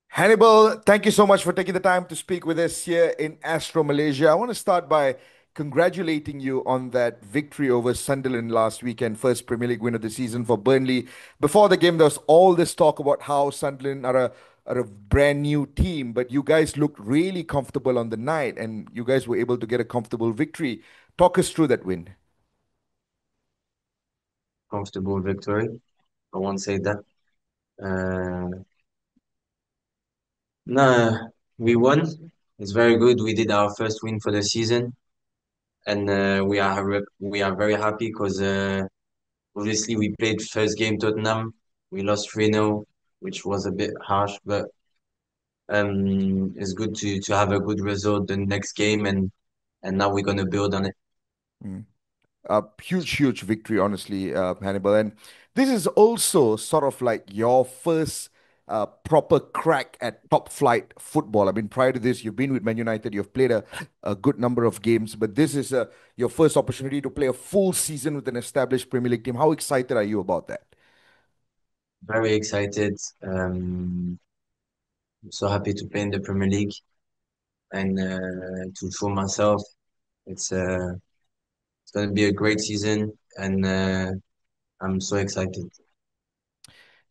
Hannibal, thank you so much for taking the time to speak with us here in Astro, Malaysia. I want to start by congratulating you on that victory over Sunderland last weekend, first Premier League win of the season for Burnley. Before the game, there was all this talk about how Sunderland are a brand new team, but you guys looked really comfortable on the night and you guys were able to get a comfortable victory. Talk us through that win. Comfortable victory. I won't say that. Uh, no, we won. It's very good. We did our first win for the season, and we are very happy because obviously we played first game Tottenham. We lost 3-0, which was a bit harsh, but it's good to have a good result the next game, and now we're gonna build on it. Mm. A huge victory, honestly, Hannibal. And this is also sort of like your first proper crack at top flight football. I mean, prior to this, you've been with Man United, you've played a good number of games, but this is your first opportunity to play a full season with an established Premier League team. How excited are you about that? Very excited. I'm so happy to play in the Premier League and to show myself. It's uh It's going to be a great season, and I'm so excited.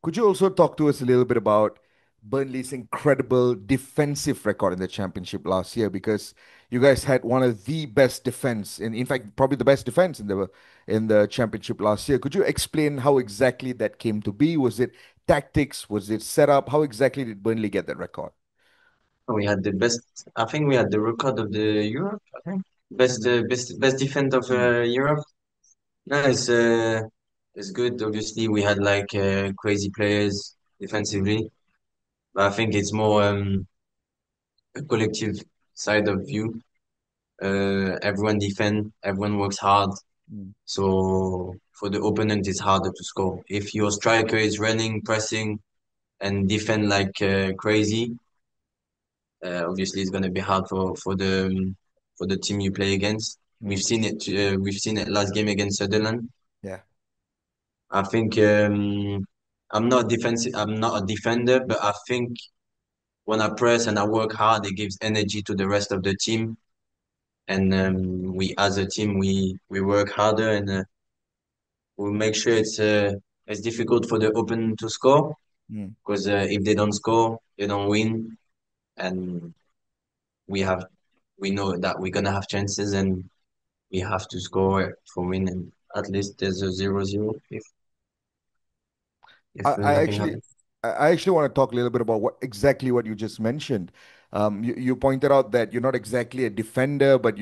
Could you also talk to us a little bit about Burnley's incredible defensive record in the championship last year? Because you guys had one of the best defense, in fact, probably the best defense in the championship last year. Could you explain how exactly that came to be? Was it tactics? Was it setup? How exactly did Burnley get that record? We had the best. I think we had the record of the Europe. I think best defense of Mm, Europe. No, it's good. Obviously, we had like crazy players defensively, but I think it's more a collective side of view. Everyone defend, everyone works hard. mm, So for the opponent, it's harder to score. If your striker is running, pressing, and defend like crazy, obviously it's going to be hard for the team you play against. mm. We've seen it last game against Sutherland. Yeah. I think I'm not a defender, but I think when I press and I work hard, it gives energy to the rest of the team. And we as a team we work harder and we make sure it's difficult for the opponent to score Mm. because if they don't score, they don't win. And we have we know that we're gonna have chances and we have to score for win and at least there's a 0-0 if I nothing actually, happens. I actually want to talk a little bit about what you just mentioned. You pointed out that you're not exactly a defender, but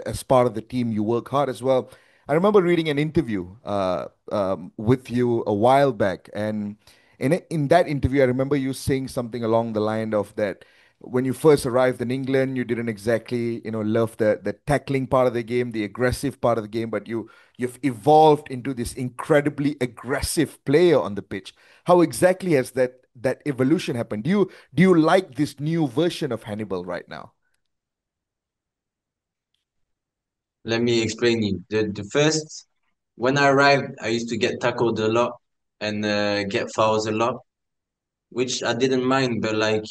as part of the team, you work hard as well. I remember reading an interview with you a while back, and in that interview, I remember you saying something along the line of that when you first arrived in England, you didn't exactly, love the tackling part of the game, the aggressive part of the game, but you've evolved into this incredibly aggressive player on the pitch. How exactly has that evolution happened? Do you like this new version of Hannibal right now? Let me explain you. The first when I arrived, I used to get tackled a lot and get fouls a lot, which I didn't mind, but like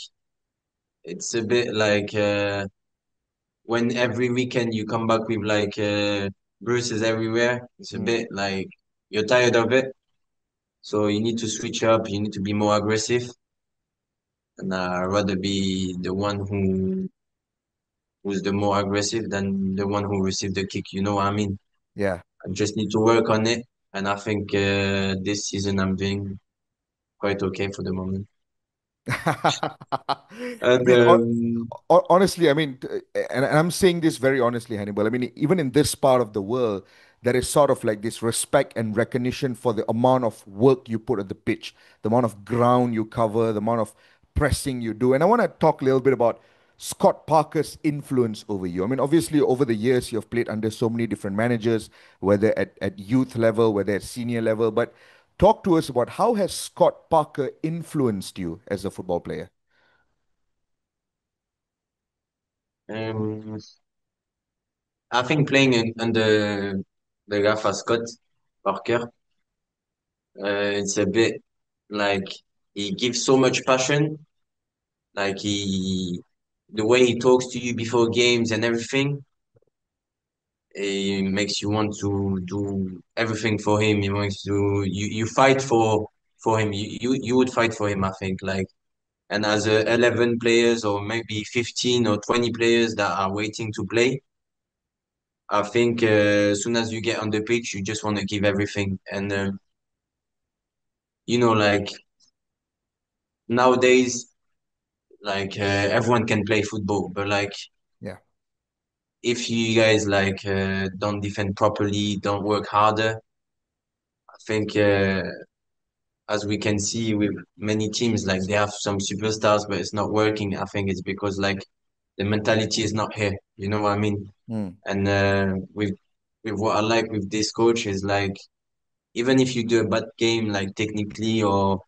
it's a bit like when every weekend you come back with like bruises everywhere, it's a Mm, bit like you're tired of it. So you need to switch up, you need to be more aggressive, and I'd rather be the one who's the more aggressive than the one who received the kick. You know what I mean? yeah. I just need to work on it, and I think this season I'm doing quite okay for the moment. I And mean, honestly, I mean, and I'm saying this very honestly, Hannibal. I mean, even in this part of the world, there is sort of like this respect and recognition for the amount of work you put on the pitch, the amount of ground you cover, the amount of pressing you do. And I want to talk a little bit about Scott Parker's influence over you. I mean, obviously, over the years, you've played under so many different managers, whether at youth level, whether at senior level. But talk to us about how has Scott Parker influenced you as a football player? um, I think playing under the Rafa Scott Parker, it's a bit like he gives so much passion Like the way he talks to you before games and everything, it makes you want to do everything for him. He wants to you fight for him. You would fight for him, I think. Like and as 11 players or maybe 15 or 20 players that are waiting to play, I think as soon as you get on the pitch, you just want to give everything. And like nowadays, like everyone can play football, but like Yeah. if you guys like don't defend properly, don't work harder, I think as we can see with many teams, like they have some superstars, but it's not working. I think it's because like the mentality is not here. You know what I mean? Mm, And with what I like with this coach is like even if you do a bad game, like technically or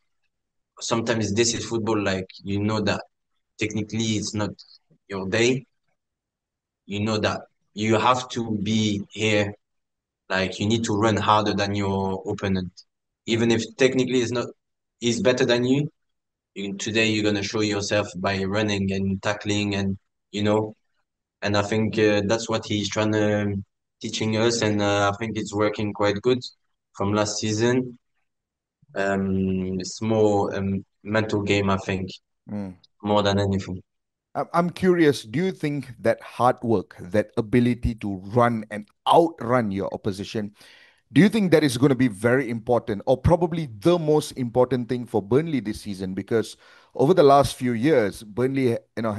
sometimes this is football, like you know that technically it's not your day. You know that you have to be here. Like you need to run harder than your opponent, even mm, if technically it's not he's better than you. Today you're gonna show yourself by running and tackling and you know. And I think that's what he's trying to teaching us, and I think it's working quite good from last season. It's more mental game, I think, mm. more than anything. I'm curious, do you think that hard work, that ability to run and outrun your opposition, do you think that is going to be very important or probably the most important thing for Burnley this season? Because over the last few years, Burnley,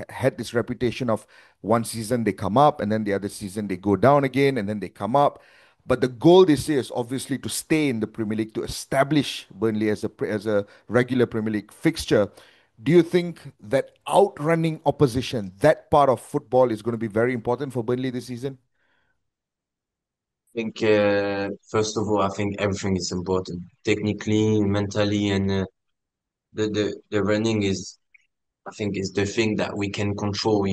had this reputation of one season they come up and then the other season they go down again and then they come up. But the goal this year is obviously to stay in the Premier League, to establish Burnley as a regular Premier League fixture. Do you think that outrunning opposition, that part of football, is going to be very important for Burnley this season? I think first of all, I think everything is important, technically, mentally, and the running is, I think, is the thing that we can control.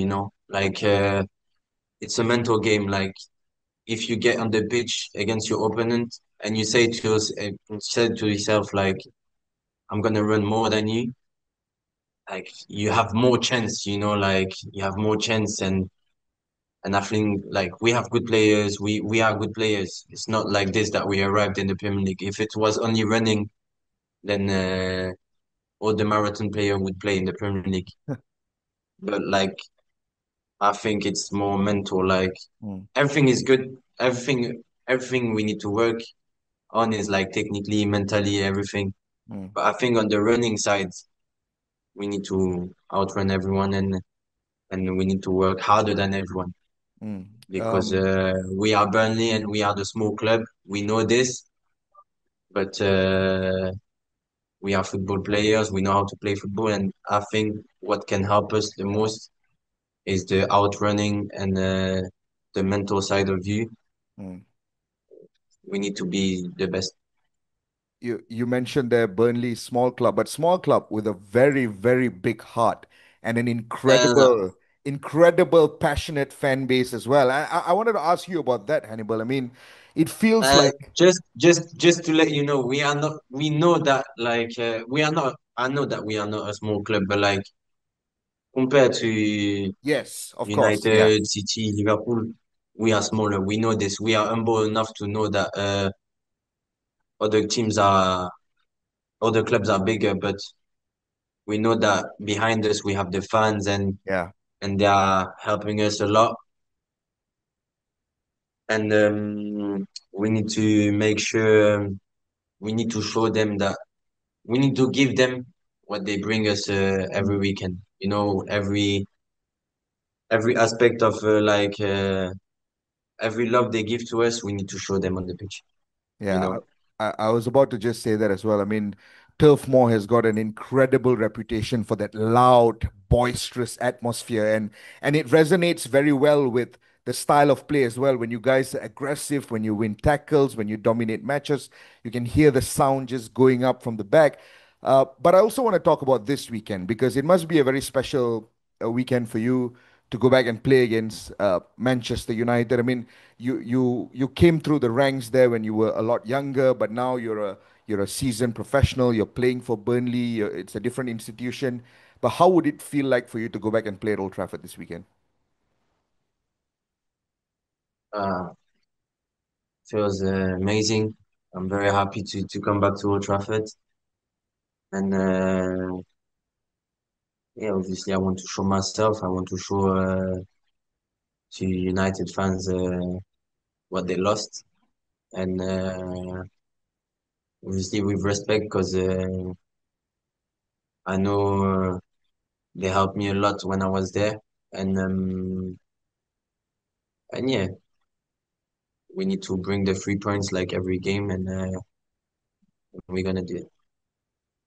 Like it's a mental game. Like if you get on the pitch against your opponent and you say to yourself like, "I'm gonna run more than you," like you have more chance. Like you have more chance and I think like we have good players. We are good players. It's not like this that we arrived in the Premier League. If it was only running, then all the marathon player would play in the Premier League. But like I think it's more mental. Like Mm, everything is good. Everything we need to work on is like technically, mentally, everything. mm, But I think on the running side, we need to outrun everyone and we need to work harder than everyone mm. because we are Burnley and we are the small club. We know this, but we are football players. We know how to play football, and I think what can help us the most is the outrunning and the mental side of you. mm. We need to be the best. You mentioned there Burnley small club, but small club with a very, very big heart and an Uh, incredible passionate fan base as well. I wanted to ask you about that, Hannibal. I mean, it feels like just to let you know, we are not. We know that like we are not. I know that we are not a small club, but like compared to yes, of course, yeah, United, City, Liverpool, we are smaller. We know this. We are humble enough to know that other teams are, other clubs are bigger, but we know that behind us we have the fans yeah, and they are helping us a lot. And we need to make sure we need to show them that we need to give them what they bring us every mm, weekend. Every aspect of every love they give to us, we need to show them on the pitch. You yeah. know. I was about to just say that as well. I mean, Turf Moor has got an incredible reputation for that loud, boisterous atmosphere, and it resonates very well with the style of play as well. When you guys are aggressive, when you win tackles, when you dominate matches, you can hear the sound just going up from the back. But I also want to talk about this weekend because it must be a very special weekend for you to go back and play against Manchester United. I mean, you came through the ranks there when you were a lot younger, but now you're a seasoned professional. You're playing for Burnley. It's a different institution. But how would it feel like for you to go back and play at Old Trafford this weekend? Uh, Feels amazing. I'm very happy to come back to Old Trafford, and yeah, obviously I want to show myself. I want to show to United fans what they lost, and obviously with respect because I know they helped me a lot when I was there, and yeah, we need to bring the 3 points like every game, and we're gonna do it.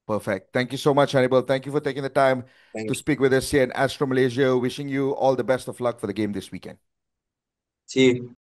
Perfect. Thank you so much, Hannibal. Thank you for taking the time Thank to you. speak with us here in Astro Malaysia. Wishing you all the best of luck for the game this weekend. See you.